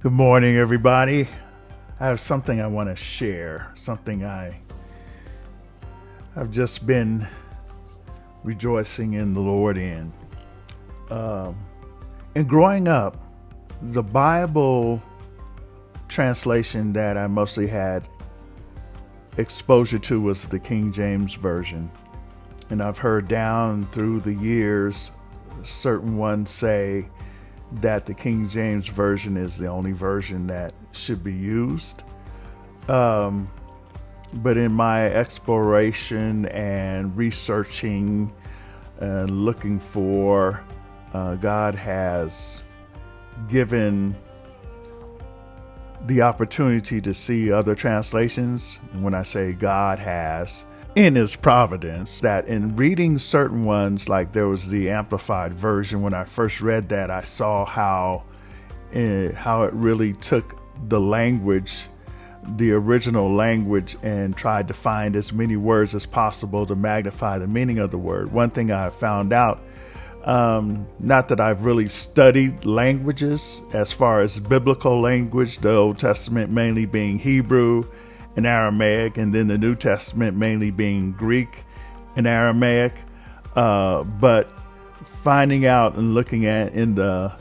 Good morning, everybody. I have something I want to share, something I've just been rejoicing in the Lord in. And growing up, the Bible translation that I mostly had exposure to was the King James Version. And I've heard down through the years certain ones say that the King James Version is the only version that should be used. But in my exploration and researching and looking for, God has given the opportunity to see other translations. And when I say God has, in his providence, that in reading certain ones, like there was the Amplified Version, when I first read that, I saw how it really took the language, the original language, and tried to find as many words as possible to magnify the meaning of the word. One thing I found out, not that I've really studied languages as far as biblical language, the Old Testament mainly being Hebrew and Aramaic, and then the New Testament mainly being Greek and Aramaic. But finding out and looking at in the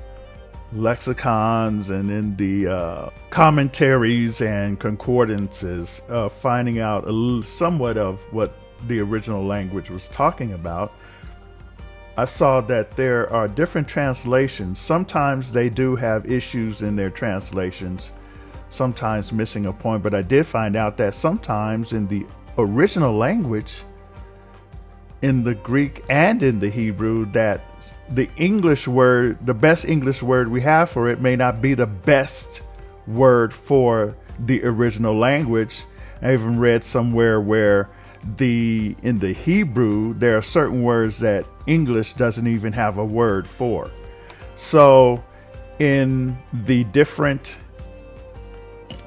lexicons and in the commentaries and concordances, finding out somewhat of what the original language was talking about, I saw that there are different translations. Sometimes they do have issues in their translations, sometimes missing a point, but I did find out that sometimes in the original language, in the Greek and in the Hebrew, that the English word, the best English word we have for it, may not be the best word for the original language. I even read somewhere where in the Hebrew, there are certain words that English doesn't even have a word for. So in the different,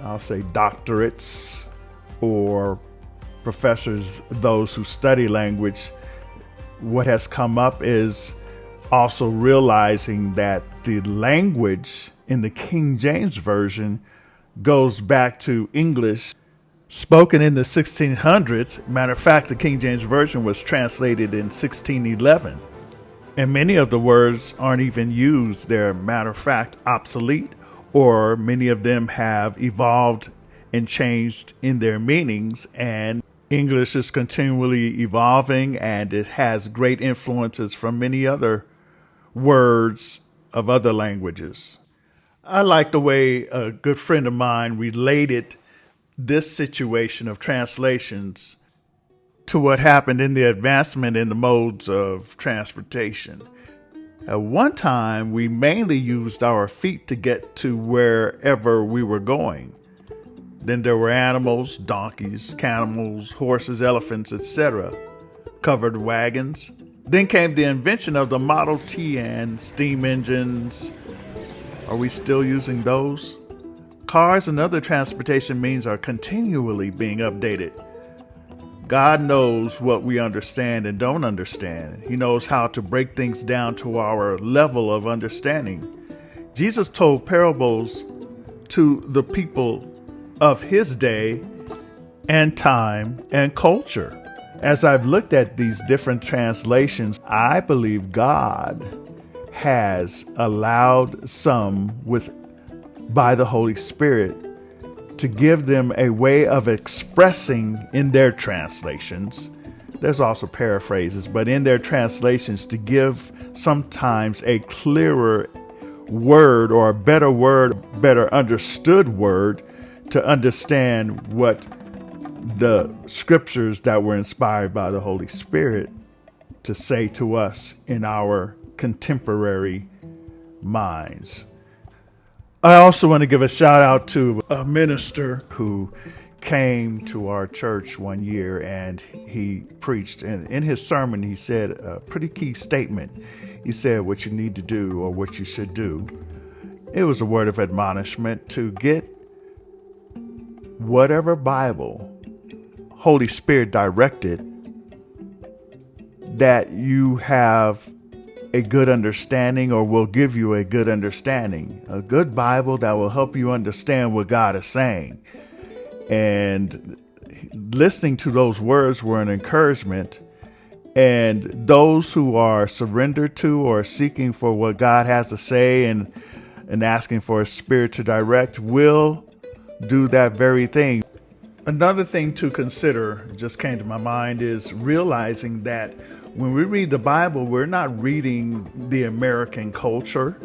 I'll say, doctorates or professors, those who study language, what has come up is also realizing that the language in the King James Version goes back to English spoken in the 1600s. Matter of fact, the King James Version was translated in 1611. And many of the words aren't even used. They're, matter of fact, obsolete, or many of them have evolved and changed in their meanings. And English is continually evolving, and it has great influences from many other words of other languages. I like the way a good friend of mine related this situation of translations to what happened in the advancement in the modes of transportation. At one time, we mainly used our feet to get to wherever we were going. Then there were animals, donkeys, camels, horses, elephants, etc., covered wagons. Then came the invention of the Model T and steam engines. Are we still using those? Cars and other transportation means are continually being updated. God knows what we understand and don't understand. He knows how to break things down to our level of understanding. Jesus told parables to the people of his day and time and culture. As I've looked at these different translations, I believe God has allowed some by the Holy Spirit to give them a way of expressing in their translations. There's also paraphrases, but in their translations to give sometimes a clearer word or a better word, better understood word to understand what the scriptures that were inspired by the Holy Spirit to say to us in our contemporary minds. I also want to give a shout out to a minister who came to our church one year, and he preached, and in his sermon he said a pretty key statement. He said what you need to do or what you should do. It was a word of admonishment to get whatever Bible Holy Spirit directed, that you have a good understanding, or will give you a good understanding. A good Bible that will help you understand what God is saying. And listening to those words were an encouragement. And those who are surrendered to or seeking for what God has to say and asking for His Spirit to direct will do that very thing. Another thing to consider just came to my mind is realizing that when we read the Bible, we're not reading the American culture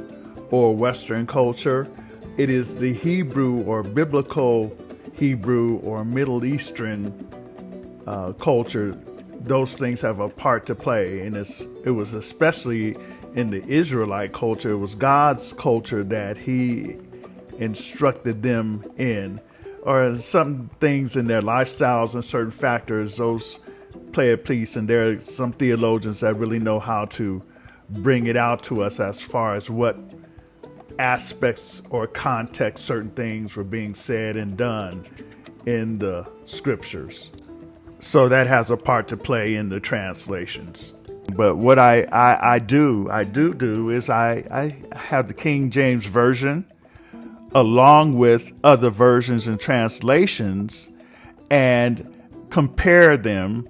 or Western culture. It is the Hebrew or biblical Hebrew or Middle Eastern culture. Those things have a part to play. And it was especially in the Israelite culture. It was God's culture that He instructed them in, or some things in their lifestyles and certain factors, those play a piece. And there are some theologians that really know how to bring it out to us as far as what aspects or context certain things were being said and done in the scriptures. So that has a part to play in the translations. But what I do is I have the King James Version along with other versions and translations and compare them,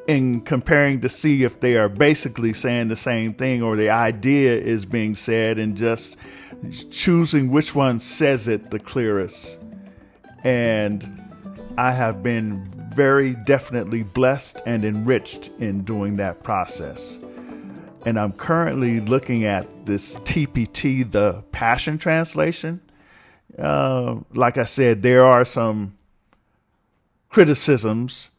in comparing to see if they are basically saying the same thing or the idea is being said, and just choosing which one says it the clearest. And I have been very definitely blessed and enriched in doing that process. And I'm currently looking at this TPT, the Passion Translation. Like I said, there are some criticisms,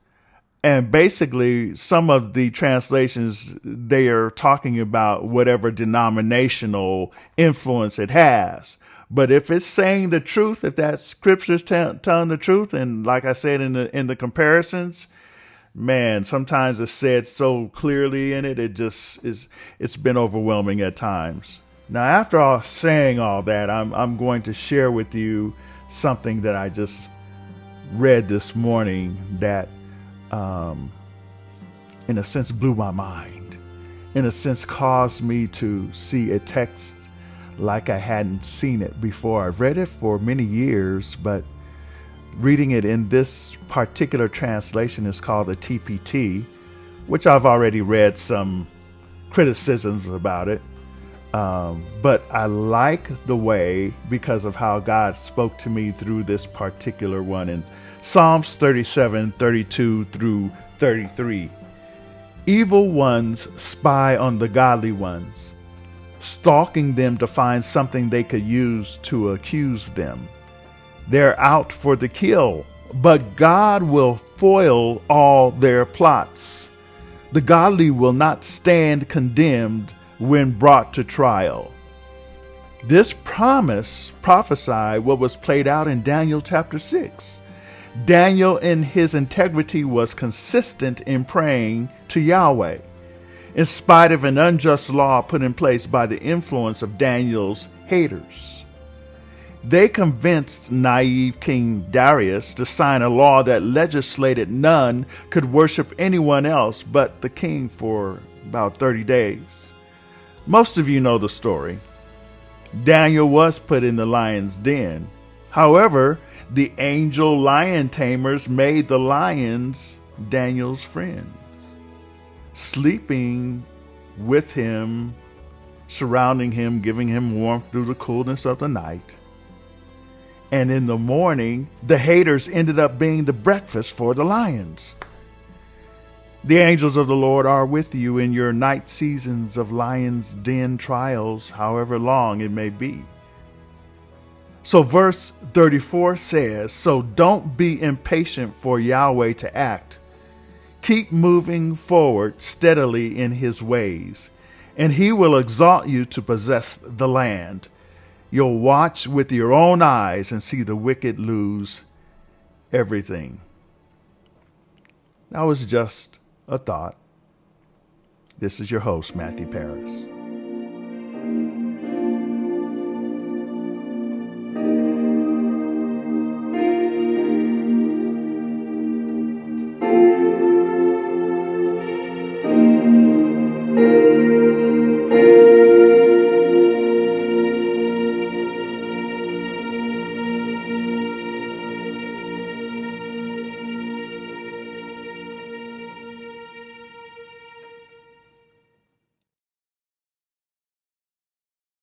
and basically some of the translations, they are talking about whatever denominational influence it has. But if it's saying the truth, if that scripture's telling the truth, and like I said in the comparisons, man, sometimes it's said so clearly in it, it's been overwhelming at times. Now, after all saying all that, I'm going to share with you something that I just read this morning that, in a sense, blew my mind. In a sense, caused me to see a text like I hadn't seen it before. I've read it for many years, but reading it in this particular translation is called the TPT, which I've already read some criticisms about it. But I like the way, because of how God spoke to me through this particular one in Psalms 37, 32 through 33. Evil ones spy on the godly ones, stalking them to find something they could use to accuse them. They're out for the kill, but God will foil all their plots. The godly will not stand condemned when brought to trial. This promise prophesied what was played out in Daniel chapter 6. Daniel, in his integrity, was consistent in praying to Yahweh, in spite of an unjust law put in place by the influence of Daniel's haters. They convinced naive King Darius to sign a law that legislated none could worship anyone else but the king for about 30 days. Most of you know the story. Daniel was put in the lion's den. However, the angel lion tamers made the lions Daniel's friends, sleeping with him, surrounding him, giving him warmth through the coolness of the night. And in the morning, the haters ended up being the breakfast for the lions. The angels of the Lord are with you in your night seasons of lion's den trials, however long it may be. So verse 34 says, so don't be impatient for Yahweh to act. Keep moving forward steadily in his ways, and he will exalt you to possess the land. You'll watch with your own eyes and see the wicked lose everything. That was just a thought. This is your host, Matthew Paris.